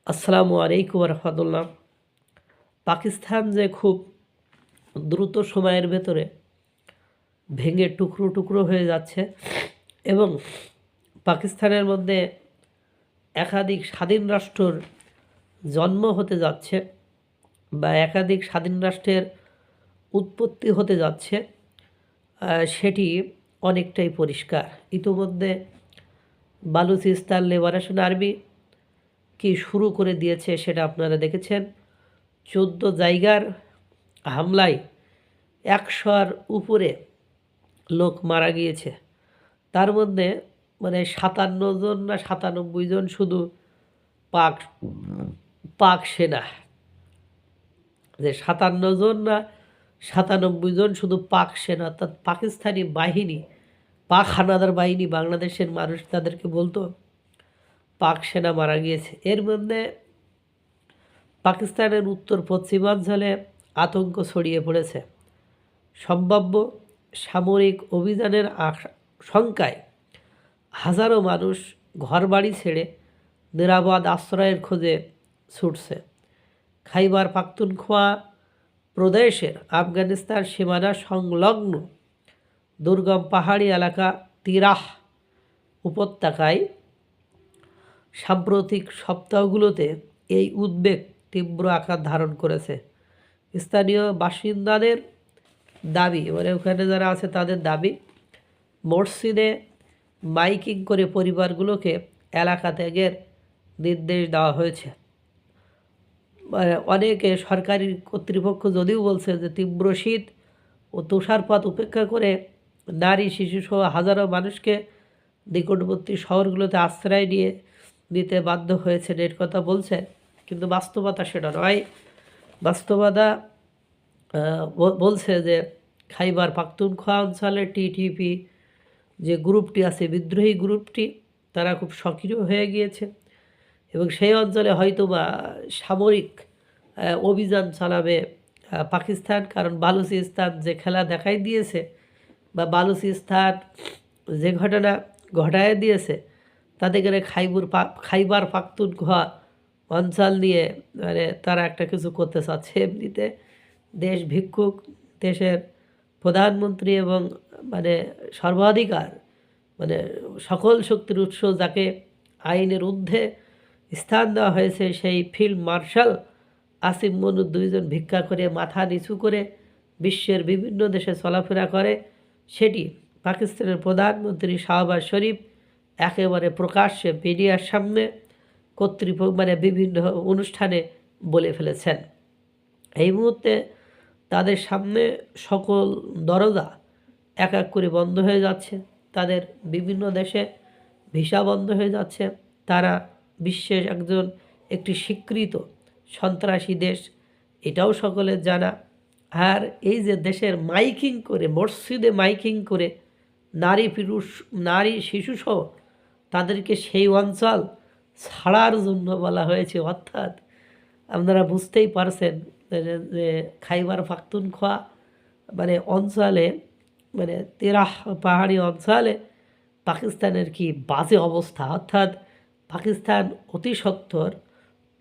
আসসালামু আলাইকুম রহমতুল্লাহ। পাকিস্তান যে খুব দ্রুত সময়ের ভেতরে ভেঙে টুকরো টুকরো হয়ে যাচ্ছে এবং পাকিস্তানের মধ্যে একাধিক স্বাধীন রাষ্ট্রের জন্ম হতে যাচ্ছে বা একাধিক স্বাধীন রাষ্ট্রের উৎপত্তি হতে যাচ্ছে, সেটি অনেকটাই পরিষ্কার। ইতোমধ্যে বালুচিস্তান লিবারেশন আর্মি কি শুরু করে দিয়েছে সেটা আপনারা দেখেছেন। 14 জায়গার হামলায় 100-র উপরে লোক মারা গিয়েছে। তার মধ্যে 57 জন না 97 জন শুধু পাক পাক সেনা, যে 57 জন না 97 জন শুধু পাক সেনা, অর্থাৎ পাকিস্তানি বাহিনী, পাক হানাদার বাহিনী, বাংলাদেশের মানুষ তাদেরকে বলতো পাক সেনা মারা গিয়েছে। এর মধ্যে পাকিস্তানের উত্তর পশ্চিমাঞ্চলে আতঙ্ক ছড়িয়ে পড়েছে। সম্ভাব্য সামরিক অভিযানের শঙ্কায় হাজারো মানুষ ঘরবাড়ি ছেড়ে নিরাপদ আশ্রয়ের খোঁজে ছুটছে। খাইবার পাখতুনখোয়া প্রদেশের আফগানিস্তান সীমানা সংলগ্ন দুর্গম পাহাড়ি এলাকা তিরাহ উপত্যকায় সাম্প্রতিক সপ্তাহগুলোতে এই উদ্বেগ তীব্র আকার ধারণ করেছে। স্থানীয় বাসিন্দাদের দাবি, ওখানে যারা আছে তাদের দাবি, মসজিদে মাইকিং করে পরিবারগুলোকে এলাকা ত্যাগের নির্দেশ দেওয়া হয়েছে। অনেকে সরকারি কর্তৃপক্ষ যদিও বলছে যে তীব্র শীত ও তুষারপাত উপেক্ষা করে নারী শিশুসহ হাজারো মানুষকে নিকটবর্তী শহরগুলোতে আশ্রয় নিতে বাধ্য হয়েছেন, এর কথা বলছে। কিন্তু বাস্তবতা সেটা নয়। বাস্তবতা বলছে যে খাইবার পাখতুনখোয়া অঞ্চলে টিটিপি যে গ্রুপটি আছে, বিদ্রোহী গ্রুপটি, তারা খুব সক্রিয় হয়ে গিয়েছে এবং সেই অঞ্চলে হয়তো বা সামরিক অভিযান চালাবে পাকিস্তান। কারণ বালুচিস্তান যে খেলা দেখাই দিয়েছে বা বালুচিস্তান যে ঘটনা ঘটায় দিয়েছে, তাতে করে খাইবার পাখতুনখোয়া অঞ্চল নিয়ে তারা একটা কিছু করতে চাচ্ছে। এমনিতে দেশ ভিক্ষুক, দেশের প্রধানমন্ত্রী এবং সর্বাধিকার সকল শক্তির উৎস যাকে আইনের ঊর্ধ্বে স্থান দেওয়া হয়েছে, সেই ফিল্ড মার্শাল আসিম মনুর 2 জন ভিক্ষা করে মাথা নিচু করে বিশ্বের বিভিন্ন দেশে চলাফেরা করে, সেটি পাকিস্তানের প্রধানমন্ত্রী শাহবাজ শরীফ একেবারে প্রকাশ্যে মিডিয়ার সামনে কর্তৃপক্ষ বিভিন্ন অনুষ্ঠানে বলে ফেলেছেন। এই মুহূর্তে তাদের সামনে সকল দরজা এক এক করে বন্ধ হয়ে যাচ্ছে। তাদের বিভিন্ন দেশে ভিসা বন্ধ হয়ে যাচ্ছে। তারা বিশ্বের একটি স্বীকৃত সন্ত্রাসী দেশ, এটাও সকলের জানা। আর এই যে দেশের মাইকিং করে, মসজিদে মাইকিং করে নারী শিশুসহ তাদেরকে সেই অঞ্চল ছাড়ার জন্য বলা হয়েছে। অর্থাৎ আপনারা বুঝতেই পারছেন যে খাইবার পাখতুনখোয়া অঞ্চলে তেরাহ পাহাড়ি অঞ্চলে পাকিস্তানের কি বাজে অবস্থা। অর্থাৎ পাকিস্তান অতি সত্বর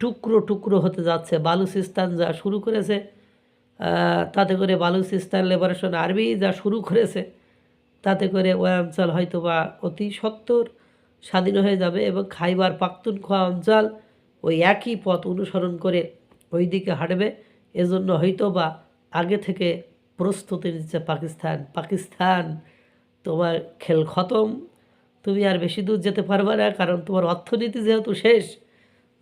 টুকরো টুকরো হতে যাচ্ছে। বালুচিস্তান যা শুরু করেছে, তাতে করে বালুচিস্তান লিবারেশন আর্মি যা শুরু করেছে, তাতে করে ওই অঞ্চল হয়তো বা অতি সত্বর স্বাধীন হয়ে যাবে এবং খাইবার পাখতুনখোয়া অঞ্চল ওই একই পথ অনুসরণ করে ওই দিকে হাঁটবে। এজন্য হয়তো বা আগে থেকে প্রস্তুতি নিচ্ছে পাকিস্তান, তোমার খেল খতম, তুমি আর বেশি দূর যেতে পারবে না, কারণ তোমার অর্থনীতি যেহেতু শেষ।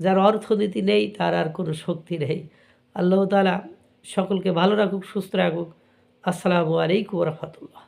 যার অর্থনীতি নেই তার আর কোনো শক্তি নেই। আল্লাহ তাআলা সকলকে ভালো রাখুক, সুস্থ রাখুক। আসসালামু আলাইকুম রহমতুল্লাহ।